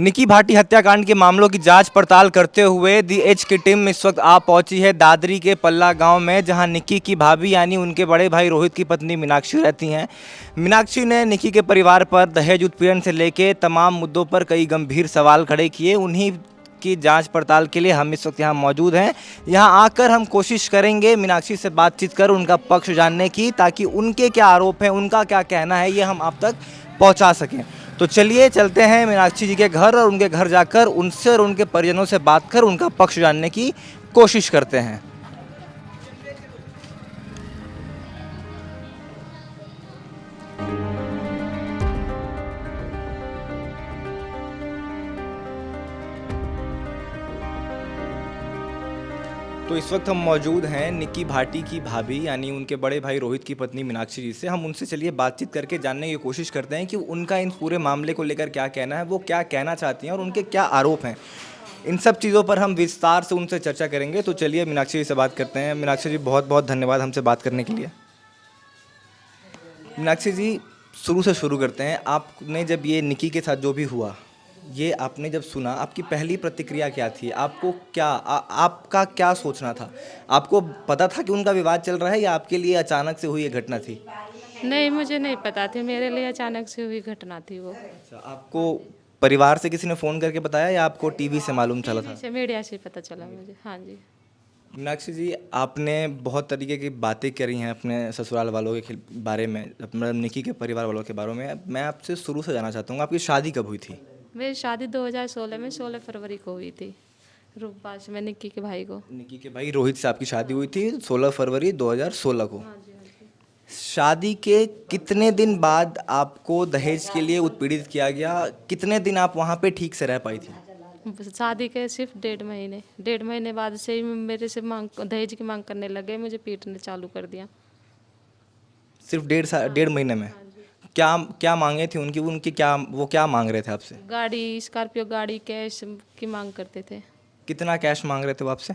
निकी भाटी हत्याकांड के मामलों की जांच पड़ताल करते हुए दी एच की टीम इस वक्त आ पहुंची है दादरी के पल्ला गांव में, जहां निकी की भाभी यानी उनके बड़े भाई रोहित की पत्नी मीनाक्षी रहती हैं। मीनाक्षी ने निकी के परिवार पर दहेज उत्पीड़न से लेकर तमाम मुद्दों पर कई गंभीर सवाल खड़े किए। उन्हीं की जांच पड़ताल के लिए हम इस वक्त यहाँ मौजूद हैं। यहाँ आकर हम कोशिश करेंगे मीनाक्षी से बातचीत कर उनका पक्ष जानने की, ताकि उनके क्या आरोप हैं, उनका क्या कहना है, ये हम आप तक पहुँचा सकें। तो चलिए चलते हैं मीनाक्षी जी के घर और उनके घर जाकर उनसे और उनके परिजनों से बात कर उनका पक्ष जानने की कोशिश करते हैं। तो इस वक्त हम मौजूद हैं निकी भाटी की भाभी यानी उनके बड़े भाई रोहित की पत्नी मीनाक्षी जी से। हम उनसे चलिए बातचीत करके जानने की कोशिश करते हैं कि उनका इन पूरे मामले को लेकर क्या कहना है, वो क्या कहना चाहती हैं और उनके क्या आरोप हैं। इन सब चीज़ों पर हम विस्तार से उनसे चर्चा करेंगे। तो चलिए मीनाक्षी जी से बात करते हैं। मीनाक्षी जी, बहुत बहुत धन्यवाद हमसे बात करने के लिए। मीनाक्षी जी, शुरू से शुरू करते हैं। आपने जब ये निकी के साथ जो भी हुआ, ये आपने जब सुना, आपकी पहली प्रतिक्रिया क्या थी? आपको क्या आपका क्या सोचना था? आपको पता था कि उनका विवाद चल रहा है या आपके लिए अचानक से हुई ये घटना थी? नहीं, मुझे नहीं पता थी, मेरे लिए अचानक से हुई घटना थी वो। अच्छा, आपको परिवार से किसी ने फ़ोन करके बताया या आपको टीवी से मालूम चला टीवी था? से, मीडिया से पता चला मुझे। हाँ जी। मीनाक्षी जी, आपने बहुत तरीके की बातें करी हैं अपने ससुराल वालों के बारे में, मतलब निकी के परिवार वालों के बारे में। मैं आपसे शुरू से जानना चाहता हूँ, आपकी शादी कब हुई थी? मेरी शादी 2016 में 16 फरवरी को हुई थी, रूपबाज में, निक्की के भाई को। निकी के भाई रोहित से आपकी शादी हुई थी 16 फरवरी 2016 को। हाँ जी, हाँ जी। शादी के कितने दिन बाद आपको दहेज के लिए उत्पीड़ित किया गया? कितने दिन आप वहाँ पे ठीक से रह पाई थी? शादी के सिर्फ 1.5 महीने बाद से ही मेरे से मांग, दहेज की मांग करने लगे, मुझे पीटने चालू कर दिया। सिर्फ डेढ़ महीने में? हाँ जी। क्या क्या मांगे थी उनकी? उनकी क्या, वो क्या मांग रहे थे आपसे? गाड़ी, स्कॉर्पियो गाड़ी, कैश की मांग करते थे। कितना कैश मांग रहे थे वो आपसे?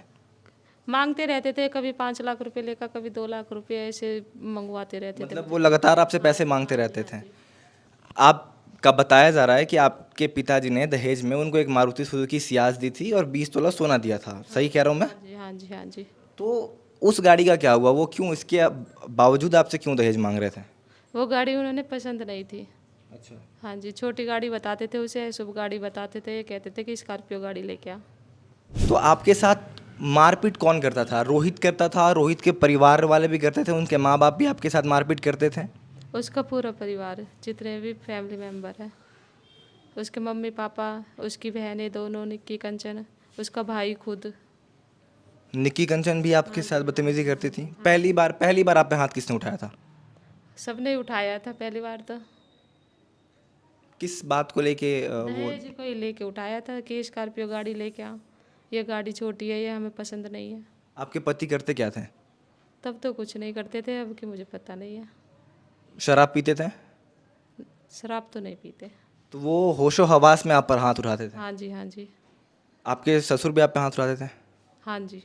मांगते रहते थे, कभी 5 लाख रुपए लेकर, कभी 2 लाख रुपए, ऐसे मंगवाते रहते थे। मतलब वो लगातार आपसे पैसे मांगते रहते थे? आपका बताया जा रहा है कि आपके पिताजी ने दहेज में उनको एक मारुति सुजुकी सियाज दी थी और 20 तोला सोना दिया था, सही कह रहा हूँ मैं? हाँ जी, हाँ जी, हाँ जी। तो उस गाड़ी का क्या हुआ? वो क्यों, इसके बावजूद आपसे क्यों दहेज मांग रहे थे? वो गाड़ी उन्होंने पसंद नहीं थी। अच्छा। हाँ जी, छोटी गाड़ी बताते थे उसे, शुभ गाड़ी बताते थे, ये कहते थे कि स्कॉर्पियो गाड़ी लेके आ। तो आपके साथ मारपीट कौन करता था? रोहित करता था, रोहित के परिवार वाले भी करते थे, उनके माँ बाप भी आपके साथ मारपीट करते थे? उसका पूरा परिवार, जितने भी फैमिली मेम्बर हैं, उसके मम्मी पापा, उसकी बहनें दोनों, निक्की कंचन, उसका भाई खुद। निक्की कंचन भी आपके साथ बदतमीजी करती थी? पहली बार आप पे हाथ किसने उठाया था? सबने उठाया था पहली बार तो। किस बात को लेके वो? दहेज को ही लेके उठाया था कि स्कॉर्पियो गाड़ी लेके आ, ये गाड़ी छोटी है, ये हमें पसंद नहीं है। आपके पति करते क्या थे? तब तो कुछ नहीं करते थे, अब की मुझे पता नहीं है। शराब पीते थे? शराब तो नहीं पीते। तो वो होशो हवास में आप पर हाथ उठाते थे? हाँ जी, हाँ जी। आपके ससुर भी आप पे हाथ उठाते थे? हाँ जी।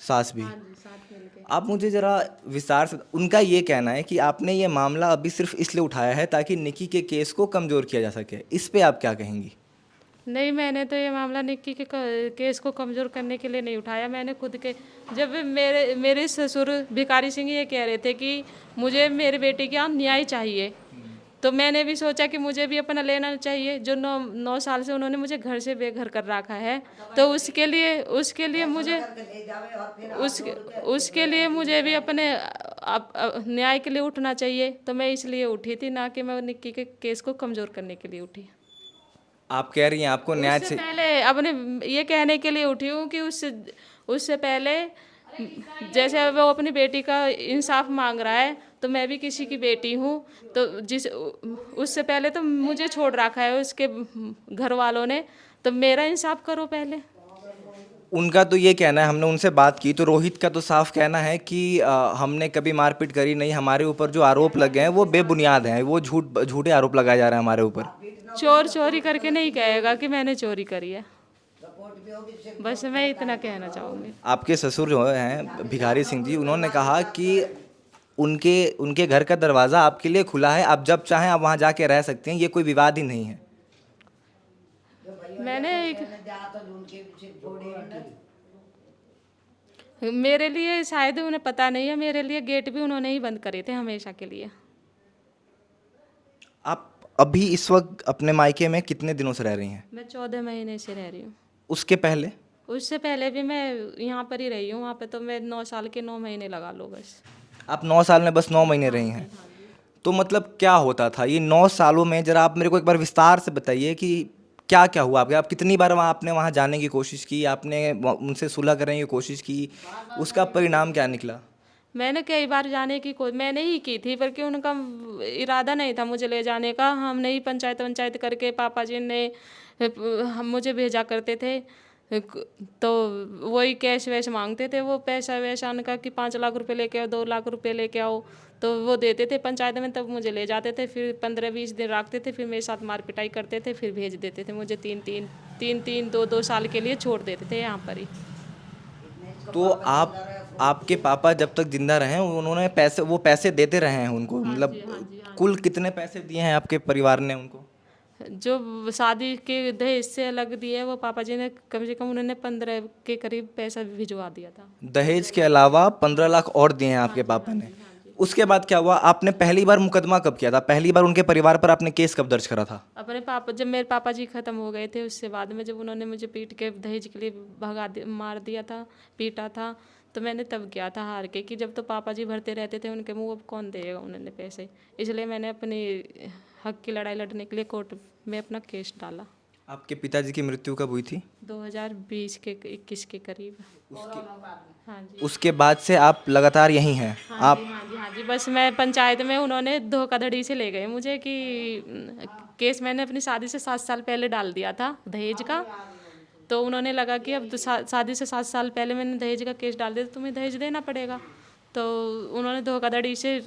सास भी? हाँ जी, साथ मिल के। आप मुझे ज़रा विस्तार से, उनका ये कहना है कि आपने ये मामला अभी सिर्फ इसलिए उठाया है ताकि निकी के केस को कमज़ोर किया जा सके। इस पे आप क्या कहेंगी? नहीं, मैंने तो ये मामला निक्की के केस को कमज़ोर करने के लिए नहीं उठाया। मैंने खुद के, जब मेरे ससुर भिखारी सिंह ये कह रहे थे कि मुझे मेरे बेटे की न्याय चाहिए, तो मैंने भी सोचा कि मुझे भी अपना लेना चाहिए। जो 9 साल से उन्होंने मुझे घर से बेघर कर रखा है, तो उसके लिए मुझे भी अपने न्याय के लिए उठना चाहिए। तो मैं इसलिए उठी थी, ना कि मैं निक्की के केस को कमज़ोर करने के लिए उठी। आप कह रही हैं आपको न्याय उससे से? पहले अपने ये कहने के लिए उठी हूँ कि उससे पहले, जैसे वो अपनी बेटी का इंसाफ मांग रहा है, तो मैं भी किसी की बेटी हूँ। तो उससे पहले तो मुझे छोड़ रखा है उसके घर वालों ने, तो मेरा इंसाफ करो पहले। उनका तो ये कहना है, हमने उनसे बात की तो रोहित का तो साफ कहना है कि हमने कभी मारपीट करी नहीं, हमारे ऊपर जो आरोप लगे हैं वो बेबुनियाद हैं, वो झूठे आरोप लगाए जा रहे हैं हमारे ऊपर। चोरी करके नहीं कहेगा कि मैंने चोरी करी है, बस मैं इतना कहना चाहूँगी। आपके ससुर जो हैं भिखारी सिंह जी, उन्होंने कहा कि उनके उनके घर का दरवाज़ा आपके लिए खुला है, आप जब चाहें आप वहाँ जाके रह सकते हैं, ये कोई विवाद ही नहीं है। मैंने मेरे लिए शायद उन्हें पता नहीं है, मेरे लिए गेट भी उन्होंने ही बंद करे थे हमेशा के लिए। आप अभी इस वक्त अपने मायके में कितने दिनों से रह रही हैं? मैं 14 महीने से रह रही हूँ। उसके पहले? उससे पहले भी मैं यहाँ पर ही रही हूँ, वहाँ पे तो मैं 9 साल के 9 महीने लगा लो बस। आप 9 साल में बस 9 महीने रही हैं? तो मतलब क्या होता था ये 9 सालों में? जरा आप मेरे को एक बार विस्तार से बताइए कि क्या क्या हुआ आपके? आप कितनी बार वहाँ आपने वहाँ जाने की कोशिश की, आपने उनसे सुलह करने की कोशिश की, उसका परिणाम क्या निकला? मैंने कई बार जाने की मैंने ही की थी, बल्कि उनका इरादा नहीं था मुझे ले जाने का। हमने ही पंचायत पंचायत करके पापा जी ने हम मुझे भेजा करते थे। तो वही कैश वैश मांगते थे, वो पैसा वैसा उनका कि 5 लाख रुपए लेके आओ, 2 लाख रुपए लेके आओ, तो वो देते थे पंचायत में, तब मुझे ले जाते थे। फिर 15-20 दिन रखते थे, फिर मेरे साथ मार पिटाई करते थे, फिर भेज देते थे मुझे 3-2 साल के लिए छोड़ देते थे यहाँ पर ही। तो आप आपके पापा जब तक जिंदा रहे उन्होंने पैसे वो पैसे देते रहे हैं उनको? हाँ मतलब जी, हाँ जी, हाँ कुल कितने पैसे दिए हैं आपके परिवार ने उनको? जो शादी के दहेज से अलग दिए वो पापा जी ने कम से कम उन्होंने 15 के करीब पैसा भिजवा दिया था। दहेज के अलावा 15 लाख और दिए हैं आपके पापा ने? उसके बाद क्या हुआ? आपने पहली बार मुकदमा कब किया था? पहली बार उनके परिवार पर आपने केस कब दर्ज करा था? अपने पापा जब मेरे पापा जी खत्म हो गए थे उससे बाद में, जब उन्होंने मुझे पीट के दहेज के लिए मार दिया था, पीटा था, तो मैंने तब किया था हार के कि जब तो पापा जी भरते रहते थे उनके मुंह, अब कौन देगा उन्होंने पैसे। इसलिए मैंने अपनी हक की लड़ाई लड़ने के लिए कोर्ट में अपना केस डाला। आपके पिताजी की मृत्यु कब हुई थी? 2020 के 21 के करीब। हाँ जी, उसके बाद से आप लगातार यहीं हैं? हाँ जी, आप हाँ जी, हाँ जी। बस मैं पंचायत में उन्होंने धोखाधड़ी से ले गए मुझे कि केस मैंने अपनी शादी से 7 साल पहले डाल दिया था दहेज का। तो उन्होंने लगा कि अब तो शादी से 7 साल पहले मैंने दहेज का केस डाल दिया तो तुम्हें दहेज देना पड़ेगा। तो उन्होंने धोखाधड़ी से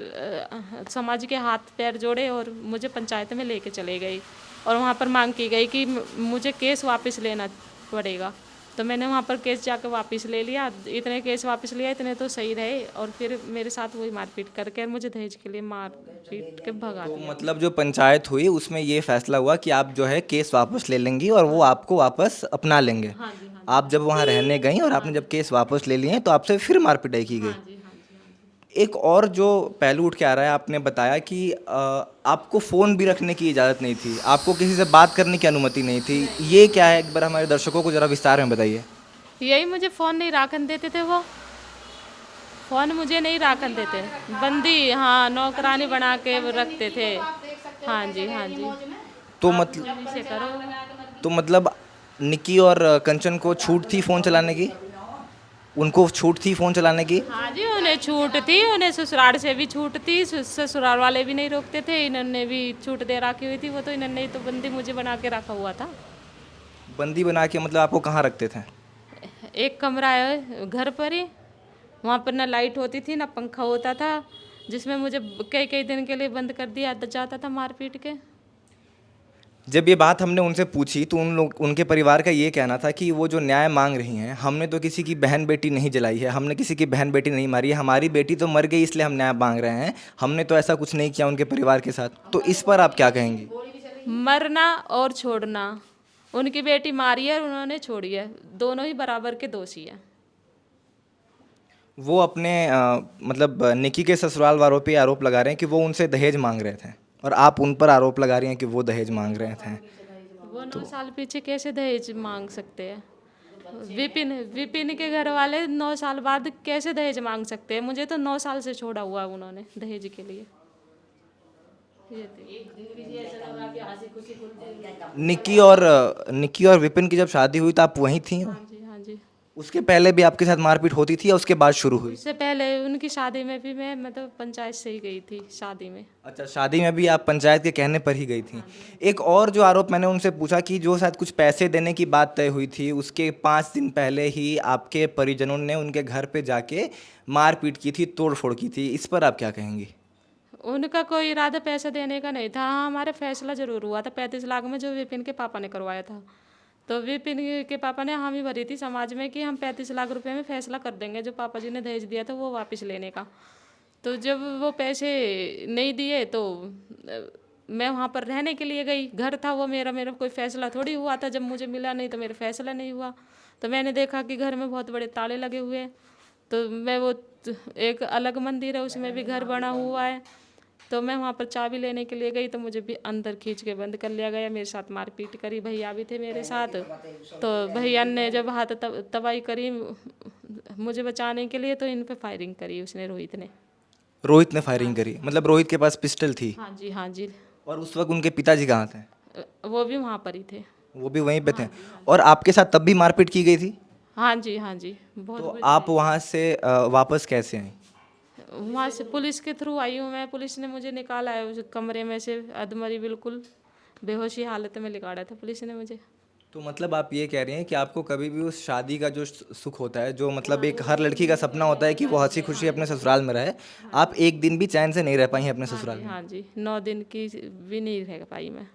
समाज के हाथ पैर जोड़े और मुझे पंचायत में लेके चले गए, और वहाँ पर मांग की गई कि मुझे केस वापस लेना पड़ेगा। तो मैंने वहाँ पर केस जाकर वापस ले लिया। इतने केस वापस लिया, इतने तो सही रहे, और फिर मेरे साथ वही मारपीट करके मुझे दहेज के लिए मार पीट के भगा तो दिया। मतलब जो पंचायत हुई उसमें ये फैसला हुआ कि आप जो है केस वापस ले लेंगी और वो आपको वापस अपना लेंगे। हाँ जी, हाँ आप जब वहाँ रहने गई और आपने जब केस वापस ले लिए तो आपसे फिर मार पिटाई की गई। जी, हाँ जी, हाँ जी। एक और जो पहलू उठ के आ रहा है, आपने बताया कि आपको फ़ोन भी रखने की इजाज़त नहीं थी, आपको किसी से बात करने की अनुमति नहीं थी। ये क्या है? एक बार हमारे दर्शकों को ज़रा विस्तार में बताइए। यही मुझे फ़ोन नहीं राखन देते थे, वो फ़ोन मुझे नहीं राखन देते, बंदी, हाँ, नौकरानी बना के रखते थे। हाँ जी, हाँ जी। तो आप मतलब जल्दी से करो। निक्की और कंचन को छूट थी फ़ोन चलाने की? उनको छूट थी फ़ोन चलाने की? हाँ जी, उन्हें छूट थी, उन्हें ससुराल से भी छूट थी, ससुराल वाले भी नहीं रोकते थे, इन्होंने भी छूट दे रखी हुई थी। वो तो इन्होंने ही तो बंदी मुझे बना के रखा हुआ था। बंदी बना के मतलब आपको कहाँ रखते थे? एक कमरा है घर पर ही, वहाँ पर ना लाइट होती थी ना पंखा होता था, जिसमें मुझे कई कई दिन के लिए बंद कर दिया जाता था मार पीट के। जब ये बात हमने उनसे पूछी तो उनके परिवार का ये कहना था कि वो जो न्याय मांग रही हैं, हमने तो किसी की बहन बेटी नहीं जलाई है, हमने किसी की बहन बेटी नहीं मारी है, हमारी बेटी तो मर गई इसलिए हम न्याय मांग रहे हैं, हमने तो ऐसा कुछ नहीं किया उनके परिवार के साथ। तो इस पर आप क्या कहेंगी? मरना और छोड़ना, उनकी बेटी मारी है और उन्होंने छोड़ी है, दोनों ही बराबर के दोषी हैं। वो अपने मतलब निकी के ससुराल वालों पे आरोप लगा रहे हैं कि वो उनसे दहेज मांग रहे थे, और आप उन पर आरोप लगा रही हैं कि वो दहेज मांग रहे थे। वो 9 साल पीछे कैसे दहेज मांग सकते हैं? विपिन विपिन के घर वाले 9 साल बाद कैसे दहेज मांग सकते हैं? मुझे तो 9 साल से छोड़ा हुआ उन्होंने दहेज के लिए। निक्की और विपिन की जब शादी हुई तो आप वहीं थी? हाँ जी, हाँ जी। उसके पहले भी आपके साथ मारपीट होती थी या उसके बाद शुरू हुई? उससे पहले उनकी शादी में भी मैं मतलब पंचायत से ही गई थी शादी में। अच्छा, शादी में भी आप पंचायत के कहने पर ही गई थी। एक और जो आरोप मैंने उनसे पूछा कि जो शायद कुछ पैसे देने की बात तय हुई थी, उसके 5 दिन पहले ही आपके परिजनों ने उनके घर पे जाके मारपीट की थी, तोड़-फोड़ की थी। इस पर आप क्या कहेंगी? उनका कोई इरादा पैसा देने का नहीं था। हाँ, हमारा फैसला ज़रूर हुआ था 35 लाख में, जो विपिन के पापा ने करवाया था। तो विपिन के पापा ने हामी भरी थी समाज में कि हम 35 लाख रुपए में फैसला कर देंगे, जो पापा जी ने दहेज दिया था वो वापस लेने का। तो जब वो पैसे नहीं दिए तो मैं वहाँ पर रहने के लिए गई, घर था वो मेरा, मेरा कोई फैसला थोड़ी हुआ था। जब मुझे मिला नहीं तो मेरा फैसला नहीं हुआ। तो मैंने देखा कि घर में बहुत बड़े ताले लगे हुए हैं। तो मैं वो एक अलग मंदिर है उसमें भी घर बना हुआ है, तो मैं वहाँ पर चाबी लेने के लिए गई तो मुझे भी अंदर खींच के बंद कर लिया गया। मेरे साथ मारपीट करी, भैया भी थे मेरे साथ। तो भैया ने जब हाथ तबाही करी मुझे बचाने के लिए, तो इन पे फायरिंग करी उसने, रोहित ने। रोहित ने फायरिंग करी, मतलब रोहित के पास पिस्टल थी? हाँ जी, हाँ जी। और उस वक्त उनके पिताजी कहाँ थे? वो भी वहाँ पर ही थे। वो भी वहीं पे थे? और आपके साथ तब भी मारपीट की गई थी? हाँ जी, हाँ जी, तो बहुत। आप वहाँ से वापस कैसे आई? वहाँ से पुलिस के थ्रू आई हूँ मैं। पुलिस ने मुझे निकाला है उस कमरे में से, अधमरी बिल्कुल बेहोशी हालत में लिकाड़ा था पुलिस ने मुझे। तो मतलब आप ये कह रही हैं कि आपको कभी भी उस शादी का जो सुख होता है, जो मतलब एक हर लड़की का सपना होता है कि वो हंसी खुशी अपने ससुराल में रहे, आप एक दिन भी चैन से नहीं रह पाई हैं अपने हाँ ससुराल जी, में? हाँ जी, 9 दिन की भी नहीं रह पाई मैं।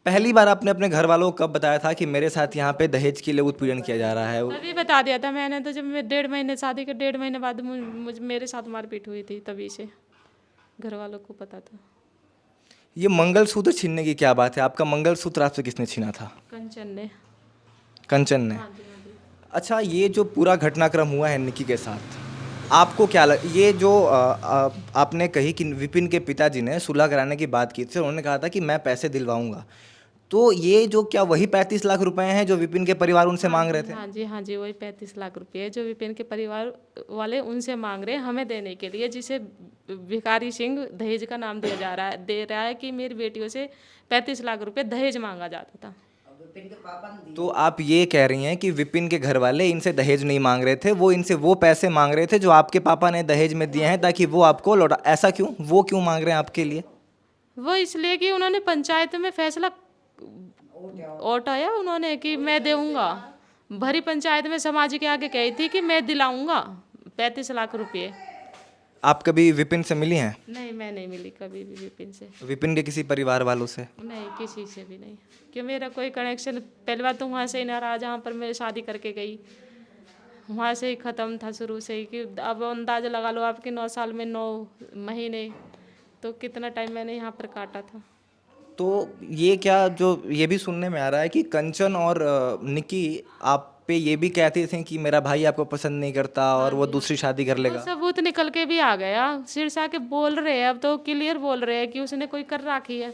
पहली बार आपने अपने घर वालों को कब बताया था कि मेरे साथ यहाँ पे दहेज के लिए उत्पीड़न किया जा रहा है? तभी बता दिया था मैंने तो, जब मैं 1.5 महीने शादी के 1.5 महीने बाद मुझ मेरे साथ मारपीट हुई थी, तभी से घर वालों को पता था। ये मंगलसूत्र छीनने की क्या बात है? आपका मंगलसूत्र आपसे किसने छीना था? कंचन ने। कंचन ने? हाँ जी, हाँ जी। अच्छा, ये जो पूरा घटनाक्रम हुआ है निकी के साथ, आपको क्या ये जो आपने कही कि विपिन के पिताजी ने सुलह कराने की बात की थी, उन्होंने कहा था कि मैं पैसे दिलवाऊंगा, तो ये जो क्या वही 35 लाख रुपए हैं जो विपिन के परिवार उनसे मांग रहे थे? हाँ जी, हाँ जी, वही 35 लाख रुपये जो विपिन के परिवार वाले उनसे मांग रहे हैं हमें देने के लिए, जिसे भिखारी सिंह दहेज का नाम दे रहा है कि मेरी बेटियों से 35 लाख रुपए दहेज मांगा जाता था। तो आप ये कह रही हैं कि विपिन के घर वाले इनसे दहेज नहीं मांग रहे थे, वो इनसे वो पैसे मांग रहे थे जो आपके पापा ने दहेज में दिए हैं ताकि वो आपको लौटा, ऐसा क्यों? वो क्यों मांग रहे हैं आपके लिए? वो इसलिए कि उन्होंने पंचायत में फैसला उठाया उन्होंने कि मैं दूंगा। भरी पंचायत में समाज के आगे कही थी कि मैं दिलाऊंगा 35 लाख रुपये। आप कभी विपिन से मिली हैं? नहीं, मैं नहीं मिली कभी भी विपिन से। विपिन के किसी परिवार वालों से? नहीं, किसी से भी नहीं, कि मेरा कोई कनेक्शन, पहली बात तो वहाँ से ही ना रहा जहाँ पर मैं शादी करके गई, वहाँ से ही ख़त्म था शुरू से ही। कि अब अंदाज़ा लगा लो आपके 9 साल में 9 महीने, तो कितना टाइम मैंने यहाँ पर काटा था। तो ये क्या, जो ये भी सुनने में आ रहा है कि कंचन और निकी आप पे ये भी कहते थे कि मेरा भाई आपको पसंद नहीं करता और वो दूसरी शादी कर वो लेगा? सबूत निकल के भी आ गया, सिरसा के बोल रहे हैं, अब तो क्लियर बोल रहे हैं कि उसने कोई कर राखी है,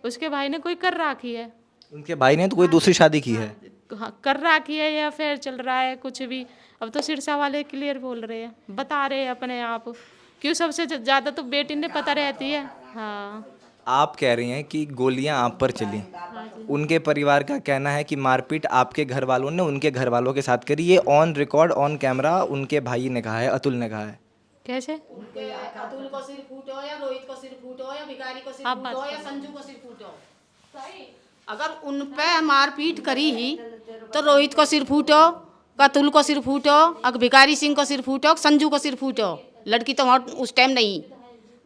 उसके भाई ने कोई कर राखी है। उनके भाई ने तो कोई दूसरी शादी की है? हाँ, कर राखी है या फिर चल रहा है कुछ भी, अब तो सिरसा वाले क्लियर बोल रहे हैं, बता रहे हैं अपने आप। क्यों सबसे ज़्यादा तो बेटी ने पता रहती है। हाँ। आप कह रही हैं कि गोलियां आप पर चली, उनके परिवार का कहना है कि मारपीट आपके घर वालों ने उनके घर वालों के साथ करी। ये ऑन रिकॉर्ड ऑन कैमरा उनके भाई ने कहा है, अतुल ने कहा है। कैसे? अतुल को सिर फूटो या रोहित को सिर फूटो या भिखारी को सिर फूटो या संजू को सिर फूटो, अगर उन पे मारपीट करी ही तो रोहित को सिर फूटो, अतुल को सिर फूटो, अगर भिखारी सिंह को सिर फूटो, संजू को सिर फूटो। लड़की तो वहाँ उस टाइम नहीं,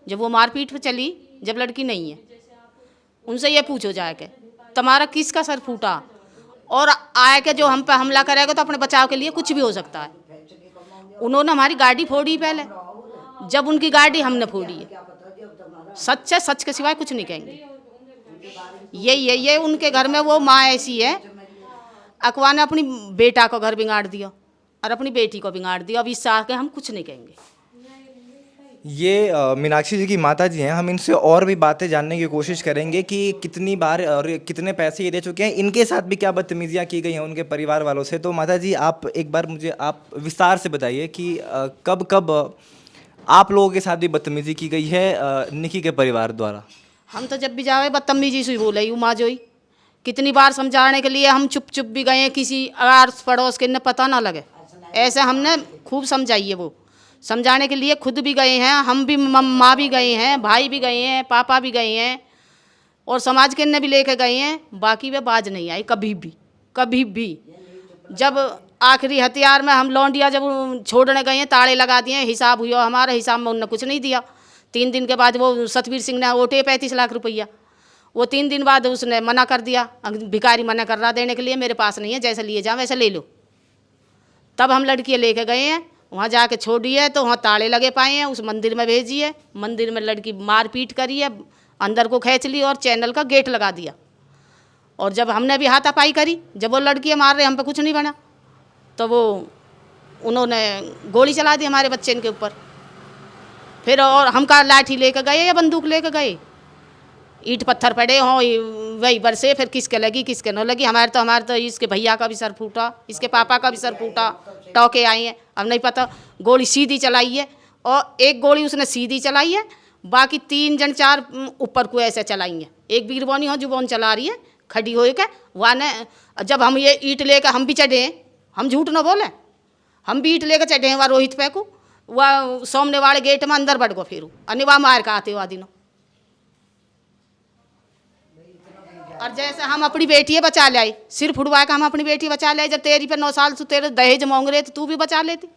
जब वो मारपीट पे चली, जब लड़की नहीं है, उनसे ये पूछो जाके तुम्हारा किसका सर फूटा, और आए के जो हम पे हमला करेगा तो अपने बचाव के लिए कुछ भी हो सकता है। उन्होंने हमारी गाड़ी फोड़ी पहले, जब उनकी गाड़ी हमने फोड़ी है। सच है, सच के सिवाय कुछ नहीं कहेंगे। ये उनके घर में वो माँ ऐसी है, अकवा ने अपनी बेटा को घर बिगाड़ दिया और अपनी बेटी को बिगाड़ दिया। अब इससे आके हम कुछ नहीं कहेंगे। ये मीनाक्षी जी की माता जी हैं, हम इनसे और भी बातें जानने की कोशिश करेंगे कि कितनी बार और कितने पैसे ये दे चुके हैं, इनके साथ भी क्या बदतमीजियाँ की गई हैं उनके परिवार वालों से। तो माता जी, आप एक बार मुझे आप विस्तार से बताइए कि कब कब आप लोगों के साथ भी बदतमीजी की गई है निकी के परिवार द्वारा? हम तो जब भी जावे बदतमीजी से बोले माँ जोई, कितनी बार समझाने के लिए हम चुप चुप भी गए हैं, किसी आस पड़ोस के ने पता ना लगे, ऐसे हमने खूब समझाई है। वो समझाने के लिए खुद भी गए हैं, हम भी, माँ भी गए हैं, भाई भी गए हैं, पापा भी गए हैं, और समाज के ने भी लेके गए हैं। बाकी वे बाज नहीं आई कभी भी, कभी भी। जब आखिरी हथियार में हम लौंडिया जब छोड़ने गए हैं, ताले लगा दिए, हिसाब हुआ हमारे हिसाब में, उनने कुछ नहीं दिया। 3 दिन के बाद वो सतवीर सिंह ने ओटे 35 लाख रुपया, वो 3 दिन बाद उसने मना कर दिया। भिखारी मना कर रहा देने के लिए, मेरे पास नहीं है, जैसे लिए जाओ वैसे ले लो। तब हम लड़कियाँ लेके गए हैं, वहाँ जाके छोड़ी है तो वहाँ ताले लगे पाए हैं, उस मंदिर में भेजी है। मंदिर में लड़की मारपीट करी है, अंदर को खींच ली और चैनल का गेट लगा दिया। और जब हमने भी हाथापाई करी, जब वो लड़कियाँ मार रहे हम पे कुछ नहीं बना, तो वो उन्होंने गोली चला दी हमारे बच्चे के ऊपर। फिर और हम का लाठी लेकर गए या बंदूक लेकर गए, ईंट पत्थर पड़े हों वही बरसे, फिर किसके लगी किसके न लगी। हमारे तो इसके भैया का भी सर फूटा, इसके पापा का भी सर फूटा, टोके आए हैं। अब नहीं पता, गोली सीधी चलाई है और एक गोली उसने सीधी चलाई है, बाकी 3 जन 4 ऊपर को ऐसे चलाई है। एक बीरबोनी हो जुबान चला रही है खड़ी हो के, वहाँ ने जब हम ये ईंट लेकर हम भी चढ़े हैं, हम झूठ न बोले, हम भी ईंट लेकर चढ़े हैं वहाँ रोहित पे को, वह सामने वाले गेट में अंदर बढ़ गो, फिर अनिवा मार का आते हुआ दिनों। और जैसे हम अपनी बेटी बचा ले, सिर फुड़वा के हम अपनी बेटी बचा ले। जब तेरी पे 9 साल से तेरे दहेज मांग रहे तो तू भी बचा लेती,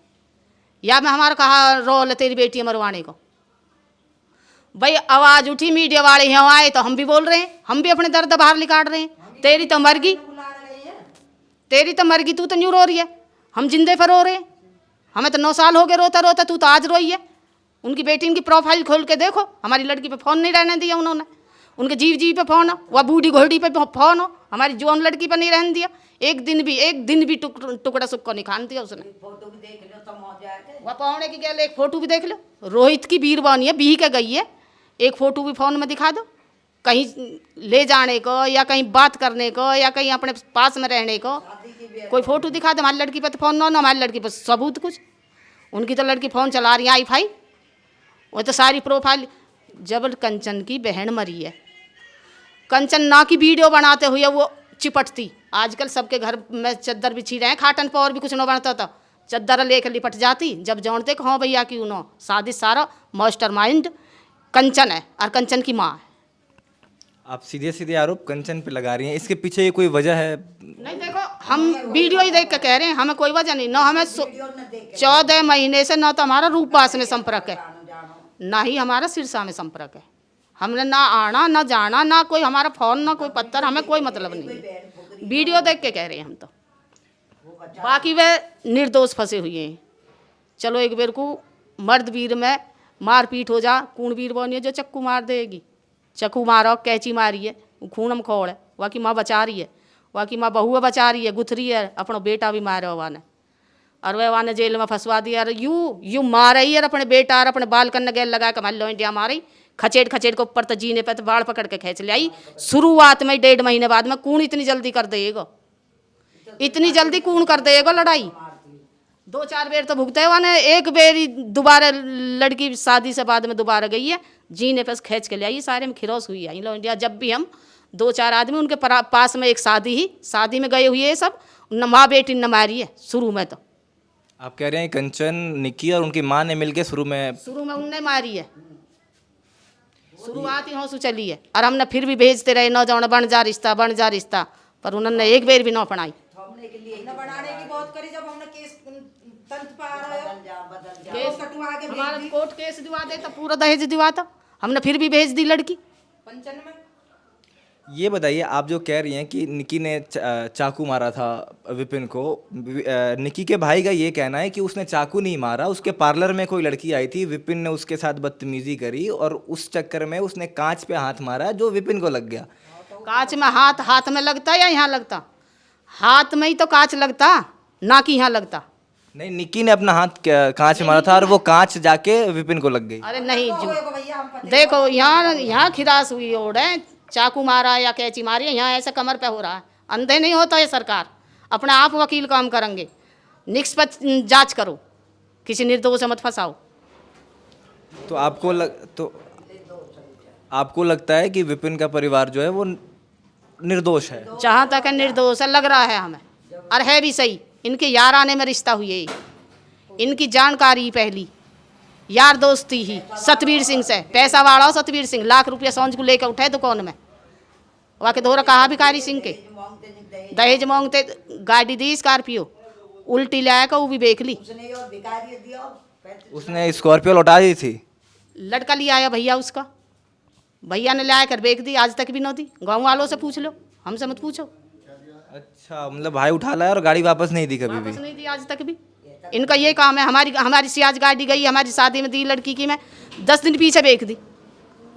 या मैं हमारा कहा रोल तेरी बेटी मरवाने को। भाई आवाज़ उठी, मीडिया वाले यहाँ आए तो हम भी बोल रहे हैं, हम भी अपने दर्द बाहर निकाल रहे हैं। तेरी तो मर गई, तेरी तो मर गई, तू तो न्यू रो रही है, हम जिंदे पर रो रहे हैं। हमें तो 9 साल हो गए रोता रोता, तू तो आज रोई है। उनकी बेटी की प्रोफाइल खोल के देखो, हमारी लड़की पे फ़ोन नहीं रहने दिया उन्होंने, उनके जीव पे फ़ोन हो, वह बूढ़ी घोड़ी पे फ़ोन हो, हमारी जवान लड़की पे नहीं रहने दिया। एक दिन भी टुकड़ा सुक्का नहीं खाने दिया उसने। वह पौने की गैल एक फ़ोटो भी देख लो, रोहित की बीरबानी है, बी के गई है, एक फ़ोटो भी फ़ोन में दिखा दो, कहीं ले जाने को या कहीं बात करने को या कहीं अपने पास में रहने को कोई फ़ोटो दिखा दो। हमारी लड़की पे तो फ़ोन ना, हमारी लड़की पर सबूत कुछ। उनकी तो लड़की फ़ोन चला रही है आई-फाई, वो तो सारी प्रोफाइल। जब कंचन की बहन मरी है, कंचन ना की वीडियो बनाते हुए वो चिपटती। आजकल सबके घर में चद्दर बिछी रहे हैं, खाटन पर और भी कुछ न बनता था, चद्दर लेकर लिपट जाती। जब जानते कि हाँ भैया क्यों न साजिश सारा मास्टरमाइंड कंचन है और कंचन की माँ है। आप सीधे सीधे आरोप कंचन पे लगा रही हैं, इसके पीछे ये कोई वजह है? नहीं देखो, हम वीडियो ही देख के कह रहे हैं, हमें कोई वजह नहीं। ना हमें 14 महीने से ना तो हमारा रूपवास में संपर्क है, ना ही हमारा सिरसा में संपर्क है। हमने ना आना ना जाना, ना कोई हमारा फ़ोन ना कोई पत्थर, हमें कोई मतलब नहीं। वीडियो देख के कह रहे हैं हम तो, बाकी वे निर्दोष फंसे हुए हैं। चलो एक बेर को मर्द वीर में मारपीट हो जा, कूण वीर बनिए जो चक्कू मार देगी, चक्कू मारो, कैची मारी है, खून में खोड़ है, वहाँ की माँ बचा रही है, वहाँ की माँ बहू बचा रही है, गुथरी है, अपना बेटा भी मारे वहाँ ने, और वह वहाँ ने जेल में फंसवा दिया। और यूँ मार रही है अपने बेटा और अपने बाल कन्न गैल लगा के हमारी इंडिया मारी, खचेड़ खचेड़ के ऊपर तो जीने पे तो बाढ़ पकड़ के खींच ले आई। शुरुआत में 1.5 महीने बाद में कौन इतनी जल्दी कर देगा, इतनी जल्दी कौन कर देगा लड़ाई। 2-4 बेर तो भुगते हुआ ने, एक बेर दोबारा लड़की शादी से बाद में दोबारा गई है, जीने पे खींच के ले आई, सारे में खिरोस हुई आई लो इंडिया। जब भी हम 2-4 आदमी उनके पास में एक शादी में गए हुए है, सब न माँ बेटी न मारी है शुरू में। तो आप कह रहे हैं कंचन, निक्की और उनकी माँ ने मिलकर शुरू में उनने मारी है, शुरुआत ही होंसू चली है। और हमने फिर भी भेजते रहे नौजवान बन जा रिश्ता, बन जा रिश्ता, पर उन्होंने एक बेर भी न अपनाई। बनाने की बात करी, जब हमने केस तंत्र पा रहा है, केस कटवा के हमारा कोर्ट केस दिवा दे तो पूरा दहेज दिवाता, हमने फिर भी भेज दी लड़की। पंचन में ये बताइए, आप जो कह रही हैं कि निक्की ने चाकू मारा था विपिन को, निक्की के भाई का ये कहना है कि उसने चाकू नहीं मारा, उसके पार्लर में कोई लड़की आई थी, विपिन ने उसके साथ बदतमीजी करी और उस चक्कर में उसने कांच पे हाथ मारा जो विपिन को लग गया। कांच में हाथ में लगता या यहाँ लगता? हाथ में ही तो कांच लगता, ना कि यहाँ लगता। नहीं, निक्की ने अपना हाथ कांच में मारा था और वो कांच जाके विपिन को लग गई। अरे नहीं जो देखो, यहाँ खिरास हुई ओढ़ है, चाकू मारा या कैची मारी, यहाँ ऐसे कमर पे हो रहा है। अंधे नहीं होता है सरकार, अपने आप वकील काम करेंगे, निष्पक्ष जांच करो, किसी निर्दोष मत फंसाओ। तो आपको लगता है कि विपिन का परिवार जो है वो निर्दोष है? जहाँ तक है निर्दोष है, लग रहा है हमें, और है भी सही। इनके यार आने में रिश्ता हुई, इनकी जानकारी पहली यार दोस्ती ही सतवीर सिंह से, पैसा वाला हो सतवीर सिंह, लाख रुपया सांझ को लेकर उठे दुकान में, वहाँ के धोरा कहा भिखारी सिंह के दहेज मांगते, गाड़ी दी स्कॉर्पियो, उल्टी लाया का वो भी बेच ली, उसने स्कॉर्पियो लौटा दी थी। लड़का लिया आया भैया उसका, भैया ने लाया कर बेच दी, आज तक भी न दी। गाँव वालों से पूछ लो, हमसे मत पूछो। अच्छा, मतलब भाई उठा लाया और गाड़ी वापस नहीं दी कभी भी? वापस नहीं दी आज तक भी। इनका ये काम है, हमारी सियाज गाड़ी गई, हमारी शादी में दी लड़की की, मैं 10 दिन पीछे बेच दी।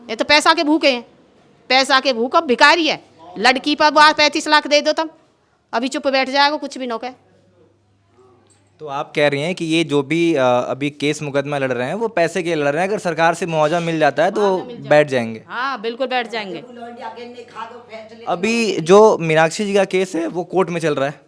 ये तो पैसा के भूखे हैं। पैसा के भूख, अब भिखारी है। लड़की पर 35 लाख दे दो, तब अभी चुप बैठ जाएगा, कुछ भी न कहे। तो आप कह रही हैं कि ये जो भी अभी केस मुकदमा लड़ रहे हैं वो पैसे के लड़ रहे हैं, अगर सरकार से मुआवजा मिल जाता है तो वो बैठ जाएंगे। हाँ बिल्कुल बैठ जाएंगे। अभी जो मीनाक्षी जी का केस है वो कोर्ट में चल रहा है।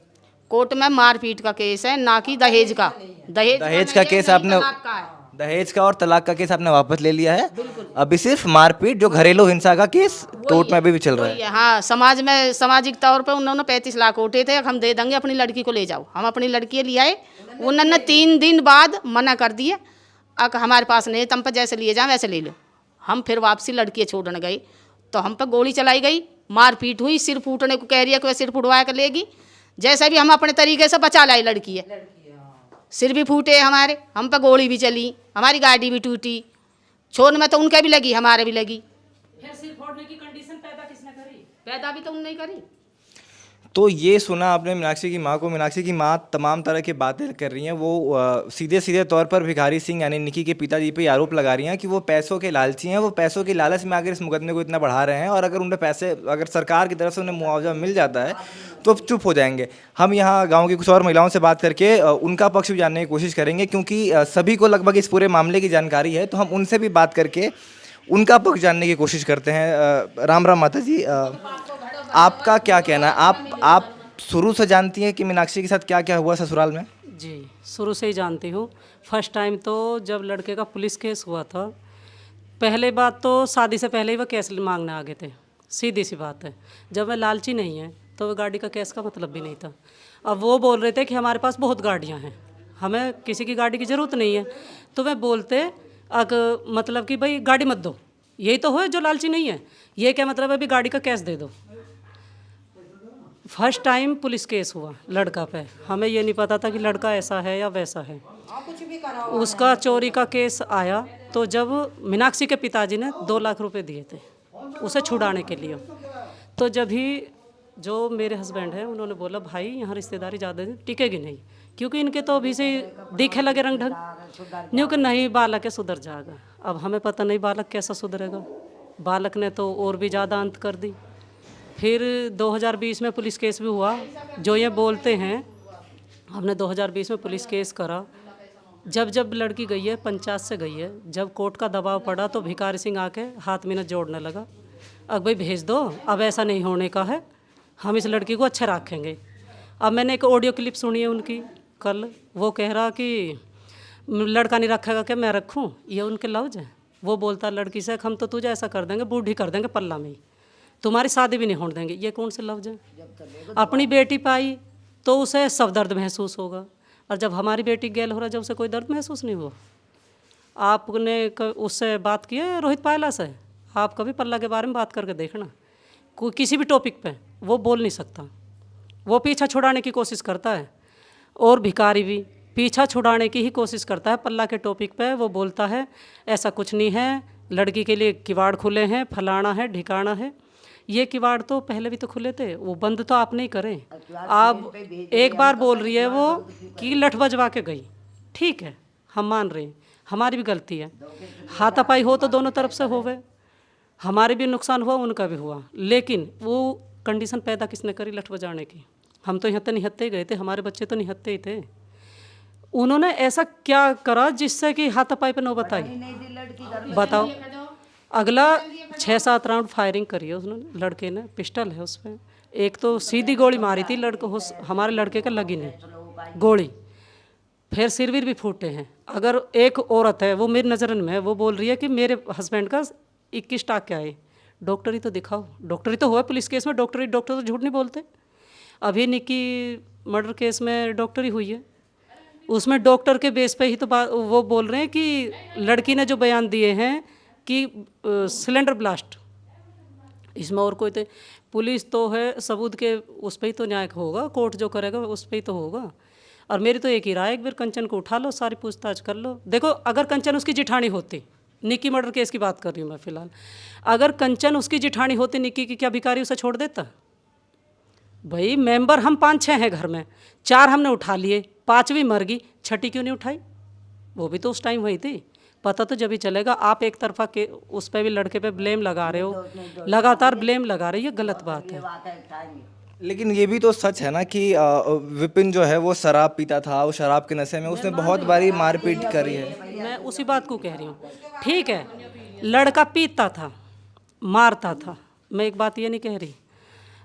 कोर्ट में मारपीट का केस है, ना कि दहेज का। दहेज का केस आपने, तलाक का है। दहेज का और तलाक का केस आपने वापस ले लिया है। अभी सिर्फ मारपीट जो घरेलू हिंसा का केस कोर्ट में अभी भी चल रहा है। हाँ, समाज में सामाजिक तौर पे उन्होंने 35 लाख उठे थे, हम दे देंगे, अपनी लड़की को ले जाओ। हम अपनी लड़की ले आए, उन्होंने 3 दिन बाद मना कर दिए, अब हमारे पास नहीं, तुम पे जैसे लिए जाए वैसे ले लो। हम फिर वापसी लड़की छोड़ने गए तो हम पे गोली चलाई गई, मारपीट हुई, सिर फूटने को कह रही है कि वह सिर फुटवा कर लेगी। जैसे भी हम अपने तरीके से बचा लाई लड़की है, सिर भी फूटे हमारे, हम पे गोली भी चली, हमारी गाड़ी भी टूटी। छोड़ में तो उनके भी लगी, हमारे भी लगी। फिर सिर फोड़ने की कंडीशन पैदा किसने करी? पैदा भी तो उन्होंने ही करी। तो ये सुना आपने मीनाक्षी की माँ को। मीनाक्षी की माँ तमाम तरह की बातें कर रही हैं। वो सीधे सीधे तौर पर भिखारी सिंह यानी निकी के पिताजी पे आरोप लगा रही हैं कि वो पैसों के लालची हैं, वो पैसों के लालच में आकर इस मुकदमे को इतना बढ़ा रहे हैं, और अगर उन्हें पैसे, अगर सरकार की तरफ से उन्हें मुआवजा मिल जाता है तो चुप हो जाएंगे। हम यहाँ गाँव की कुछ और महिलाओं से बात करके उनका पक्ष भी जानने की कोशिश करेंगे, क्योंकि सभी को लगभग इस पूरे मामले की जानकारी है, तो हम उनसे भी बात करके उनका पक्ष जानने की कोशिश करते हैं। राम राम माता जी, आपका क्या कहना है? आप शुरू से जानती हैं कि मीनाक्षी के साथ क्या क्या हुआ ससुराल में? जी, शुरू से ही जानती हूँ। फर्स्ट टाइम तो जब लड़के का पुलिस केस हुआ था, पहले बात तो शादी से पहले ही वो केस मांगने आ गए थे, सीधी सी बात है। जब वह लालची नहीं है तो वह गाड़ी का केस का मतलब भी नहीं था। अब वो बोल रहे थे कि हमारे पास बहुत गाड़ियाँ हैं, हमें किसी की गाड़ी की ज़रूरत नहीं है। तो वह बोलते अगर मतलब कि भाई गाड़ी मत दो, यही तो हो जो लालची नहीं है, ये क्या मतलब है अभी गाड़ी का केस दे दो। फर्स्ट टाइम पुलिस केस हुआ लड़का पे, हमें ये नहीं पता था कि लड़का ऐसा है या वैसा है। उसका चोरी का केस आया तो जब मीनाक्षी के पिताजी ने 2 लाख रुपए दिए थे उसे छुड़ाने के लिए, तो जब ही जो मेरे हस्बैंड हैं उन्होंने बोला भाई यहाँ रिश्तेदारी ज़्यादा टिकेगी नहीं, क्योंकि इनके तो अभी से दिखे लगे रंग ढंग, न्यू कि नहीं बालक है सुधर जाएगा। अब हमें पता नहीं बालक कैसा सुधरेगा, बालक ने तो और भी ज़्यादा अंत कर दी। फिर 2020 में पुलिस केस भी हुआ। जो ये बोलते हैं, हमने 2020 में पुलिस केस करा। जब लड़की गई है, पंचायत से गई है, जब कोर्ट का दबाव पड़ा तो भिखारी सिंह आके हाथ मिनट जोड़ने लगा, अब भाई भेज दो, अब ऐसा नहीं होने का है, हम इस लड़की को अच्छा रखेंगे। अब मैंने एक ऑडियो क्लिप सुनी है उनकी कल, वो कह रहा कि लड़का नहीं रखेगा क्या मैं रखूँ, ये उनके लफ्ज़ हैं। वो बोलता लड़की से हम तो तुझे ऐसा कर देंगे, बूढ़ी कर देंगे पल्ला में ही, तुम्हारी शादी भी नहीं होने देंगे। ये कौन से लफ्ज़ हैं? अपनी बेटी पाई तो उसे सब दर्द महसूस होगा, और जब हमारी बेटी गैल हो रहा जब उसे कोई दर्द महसूस नहीं हुआ। आपने उससे बात की है रोहित पायला से? आप कभी पल्ला के बारे में बात करके देखना, कोई किसी भी टॉपिक पे वो बोल नहीं सकता, वो पीछा छुड़ाने की कोशिश करता है, और भिखारी भी पीछा छुड़ाने की ही कोशिश करता है। पल्ला के टॉपिक पे वो बोलता है ऐसा कुछ नहीं है, लड़की के लिए किवाड़ खुले हैं, फलाना है ढिकाना है। ये किवाड़ तो पहले भी तो खुले थे, वो बंद तो आप नहीं करें। आप एक बार बोल रही है वो कि लठ बजवा के गई, ठीक है हम मान रहे हैं, हमारी भी गलती है, हाथापाई हो तो दोनों तरफ से होवे, हमारे भी नुकसान हुआ उनका भी हुआ, लेकिन वो कंडीशन पैदा किसने करी लठ बजाने की? हम तो निहत्ते निहत्ते ही गए थे, हमारे बच्चे तो निहत्ते ही थे। उन्होंने ऐसा क्या करा जिससे कि हाथापाई पे नौबत आई? बताओ। अगला 6-7 राउंड फायरिंग करी है उसने, लड़के ने, पिस्टल है उस पर। एक तो सीधी गोली मारी थी लड़के, हमारे लड़के का लगी नहीं गोली, फिर सिरवीर भी फूटे हैं। अगर एक औरत है वो मेरी नज़र में है, वो बोल रही है कि मेरे हस्बैंड का 21 टाँके आए, डॉक्टरी तो दिखाओ, डॉक्टरी तो हुआ पुलिस केस में, डॉक्टर तो झूठ नहीं बोलते। अभी निक्की मर्डर केस में डॉक्टरी हुई है, उसमें डॉक्टर के बेस पे ही तो वो बोल रहे हैं कि लड़की ने जो बयान दिए हैं कि सिलेंडर ब्लास्ट, इसमें और कोई तो पुलिस तो है सबूत के उस पर ही तो न्याय होगा, कोर्ट जो करेगा उस पर ही तो होगा। और मेरी तो एक ही राय, एक बार कंचन को उठा लो, सारी पूछताछ कर लो। देखो अगर कंचन उसकी जिठानी होती, निक्की मर्डर केस की बात कर रही हूँ मैं फ़िलहाल, अगर कंचन उसकी जिठानी होती निक्की की, क्या भिखारी उसे छोड़ देता? भाई मेंबर हम 5-6 हैं घर में, 4 हमने उठा लिए, 5वीं मर गई, 6ठी क्यों नहीं उठाई? वो भी तो उस टाइम हुई थी। पता तो जब ही चलेगा। आप एक तरफा के उस पे भी लड़के पे ब्लेम लगा रहे हो, लगातार ब्लेम लगा रहे हो, ये गलत बात है। लेकिन ये भी तो सच है ना कि विपिन जो है वो शराब पीता था, वो शराब के नशे में उसने बहुत बारी मारपीट करी है। मैं उसी बात को कह रही हूँ। ठीक है, लड़का पीता था, मारता था, मैं एक बात ये नहीं कह रही।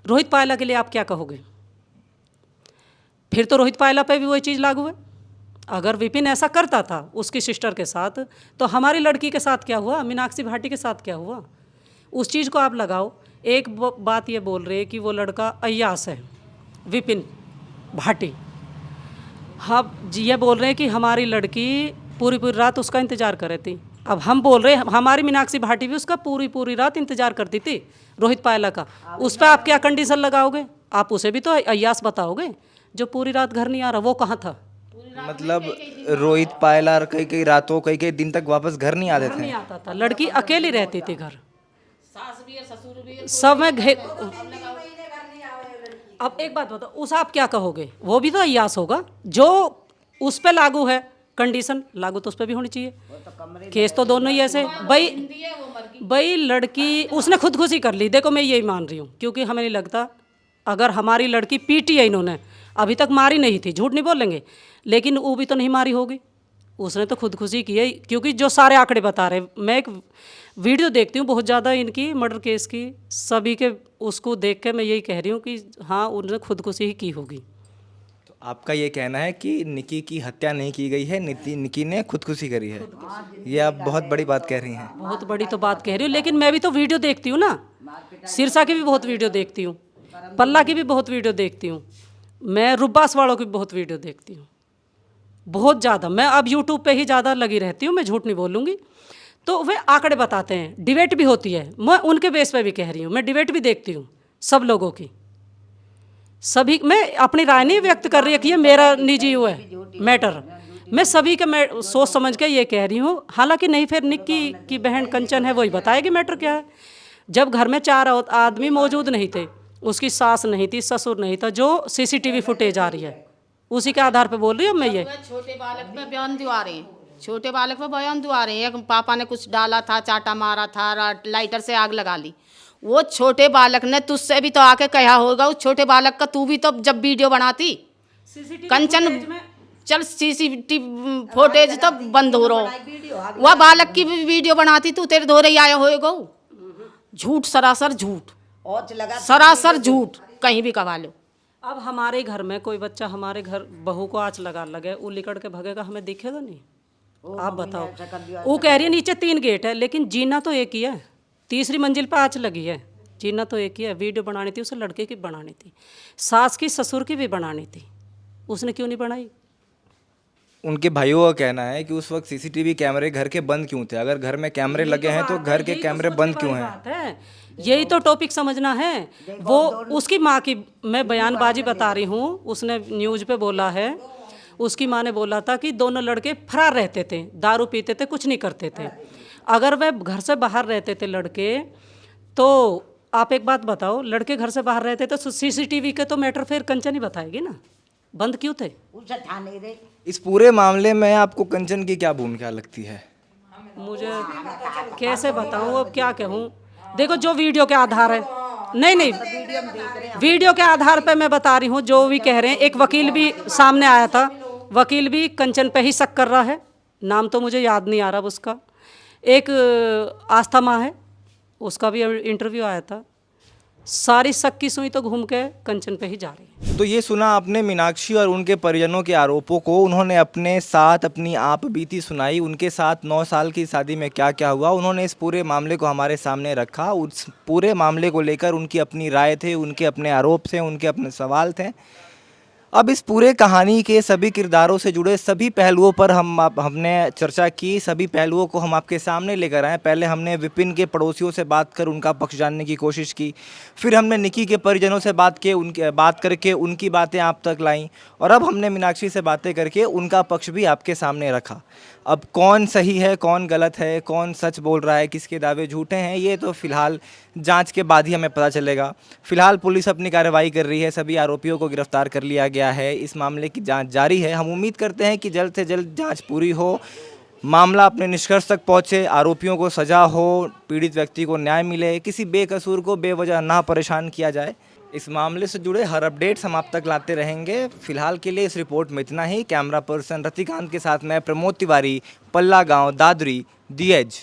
रोहित पायला के लिए आप क्या कहोगे? फिर तो रोहित पायला पे भी वही चीज़ लागू है। अगर विपिन ऐसा करता था उसकी सिस्टर के साथ, तो हमारी लड़की के साथ क्या हुआ, मीनाक्षी भाटी के साथ क्या हुआ? उस चीज़ को आप लगाओ। एक बात ये बोल रहे हैं कि वो लड़का अय्यास है, विपिन भाटी। हाँ जी, ये बोल रहे हैं कि हमारी लड़की पूरी पूरी रात उसका इंतज़ार कर रही थी। अब हम बोल रहे हैं हमारी मीनाक्षी भाटी भी उसका पूरी पूरी रात इंतज़ार करती थी, रोहित पायला का। उस पर आप क्या कंडीशन लगाओगे? आप उसे भी तो अय्यास बताओगे। जो पूरी रात घर नहीं आ रहा वो कहाँ था? मतलब रोहित पायला कई कई रातों कई कई दिन तक वापस घर नहीं आते थे। नहीं आता था, लड़की अकेली रहती थी घर। सास भी है, ससुर भी है, सब में अब एक बात बताओ, उस आप क्या कहोगे? वो भी तो अय्यास होगा। जो उस पे लागू है कंडीशन, लागू तो उस पे भी होनी चाहिए। केस तो दोनों ही ऐसे भाई लड़की उसने खुदकुशी कर ली। देखो मैं यही मान रही हूँ, क्योंकि हमें नहीं लगता अगर हमारी लड़की पीटी है इन्होंने, अभी तक मारी नहीं थी, झूठ नहीं बोलेंगे, लेकिन वो भी तो नहीं मारी होगी, उसने तो खुदकुशी की है। क्योंकि जो सारे आंकड़े बता रहे, मैं एक वीडियो देखती हूँ बहुत ज़्यादा इनकी मर्डर केस की, सभी के, उसको देख के मैं यही कह रही हूँ कि हाँ उन्होंने खुदकुशी ही की होगी। तो आपका ये कहना है कि निकी की हत्या नहीं की गई है, निकी ने खुदकुशी करी है। ये आप बहुत बड़ी बात कह रही हैं। बहुत बड़ी तो बात कह रही हूँ, लेकिन मैं भी तो वीडियो देखती हूँ ना, सिरसा की भी बहुत वीडियो देखती हूँ, पल्ला की भी बहुत वीडियो देखती हूँ, मैं रुब्बास वालों की भी बहुत वीडियो देखती हूँ, बहुत ज़्यादा। मैं अब यूट्यूब पे ही ज़्यादा लगी रहती हूँ, मैं झूठ नहीं बोलूँगी। तो वे आंकड़े बताते हैं, डिबेट भी होती है, मैं उनके बेस पे भी कह रही हूँ, मैं डिबेट भी देखती हूँ सब लोगों की, सभी। मैं अपनी राय नहीं व्यक्त कर रही है कि ये मेरा निजी वो है मैटर, मैं सभी के मैं सोच समझ के ये कह रही हूँ। हालांकि नहीं, फिर निक्की की बहन कंचन है, वही बताएगी मैटर क्या है। जब घर में 4 आदमी मौजूद नहीं थे, उसकी सास नहीं थी, ससुर नहीं था, जो सीसीटीवी फुटेज आ रही है उसी के आधार पे बोल रही हूँ मैं ये। छोटे बालक पे बयान दिवा रहे हैं, छोटे बालक पे बयान दिवा रहे हैं। पापा ने कुछ डाला था, चाटा मारा था, लाइटर से आग लगा ली। वो छोटे बालक ने तुझसे भी तो आके कहा होगा, उस छोटे बालक का तू भी तो जब वीडियो बनाती कंचन, चल सीसीटीवी फुटेज तो बंद हो रहा, वह बालक की भी वीडियो बनाती, तू तेरे धोरे आया होएगा। झूठ, सरासर झूठ, सरासर झूठ, कहीं भी कवा लो। अब हमारे घर में कोई बच्चा हमारे घर बहू को आँच लगा लगे, वो लिकड़ के भगेगा, हमें दिखेगा नहीं? आप बताओ। वो कह रही है नीचे 3 गेट है, लेकिन जीना तो एक ही है, 3री मंजिल पर आँच लगी है, जीना तो एक ही है। वीडियो बनानी थी उसे, लड़के की बनानी थी, सास की ससुर की भी बनानी थी, उसने क्यों नहीं बनाई? उनके भाइयों का कहना है कि उस वक्त सीसीटीवी कैमरे घर के बंद क्यों थे? अगर घर में कैमरे लगे हैं तो घर के कैमरे बंद क्यों हैं? यही तो टॉपिक समझना है। वो उसकी माँ की मैं बयानबाजी बता रही हूँ, उसने न्यूज़ पे बोला है, उसकी माँ ने बोला था कि दोनों लड़के फरार रहते थे, दारू पीते थे, कुछ नहीं करते थे। अगर वे घर से बाहर रहते थे लड़के, तो आप एक बात बताओ, लड़के घर से बाहर रहते तो सीसीटीवी के तो मैटर फिर कंचन ही बताएगी ना, बंद क्यों थे? इस पूरे मामले में आपको कंचन की क्या भूमिका लगती है? मुझे कैसे बताऊँ, अब क्या कहूँ। देखो जो वीडियो के आधार है, नहीं वीडियो के आधार पे मैं बता रही हूँ, जो भी कह रहे हैं। एक वकील भी सामने आया था, वकील भी कंचन पे ही शक कर रहा है, नाम तो मुझे याद नहीं आ रहा उसका। एक आस्था माँ है, उसका भी इंटरव्यू आया था। सारी शक की सुई तो घूम के कंचन पे ही जा रही है। तो ये सुना आपने मीनाक्षी और उनके परिजनों के आरोपों को। उन्होंने अपने साथ अपनी आप बीती सुनाई, उनके साथ 9 साल की शादी में क्या क्या हुआ, उन्होंने इस पूरे मामले को हमारे सामने रखा। उस पूरे मामले को लेकर उनकी अपनी राय थे, उनके अपने आरोप थे, उनके अपने सवाल थे। अब इस पूरे कहानी के सभी किरदारों से जुड़े सभी पहलुओं पर हमने चर्चा की, सभी पहलुओं को हम आपके सामने लेकर आए। पहले हमने विपिन के पड़ोसियों से बात कर उनका पक्ष जानने की कोशिश की, फिर हमने निकी के परिजनों से बात करके उनकी बातें आप तक लाईं, और अब हमने मीनाक्षी से बातें करके उनका पक्ष भी आपके सामने रखा। अब कौन सही है, कौन गलत है, कौन सच बोल रहा है, किसके दावे झूठे हैं, ये तो फिलहाल जांच के बाद ही हमें पता चलेगा। फिलहाल पुलिस अपनी कार्रवाई कर रही है, सभी आरोपियों को गिरफ्तार कर लिया गया है, इस मामले की जांच जारी है। हम उम्मीद करते हैं कि जल्द से जल्द जांच पूरी हो, मामला अपने निष्कर्ष तक पहुंचे, आरोपियों को सजा हो, पीड़ित व्यक्ति को न्याय मिले, किसी बेकसूर को बेवजह ना परेशान किया जाए। इस मामले से जुड़े हर अपडेट्स हम आप तक लाते रहेंगे। फिलहाल के लिए इस रिपोर्ट में इतना ही। कैमरा पर्सन रतिकांत के साथ मैं प्रमोद तिवारी, पल्ला गांव, दादरी, दी एज।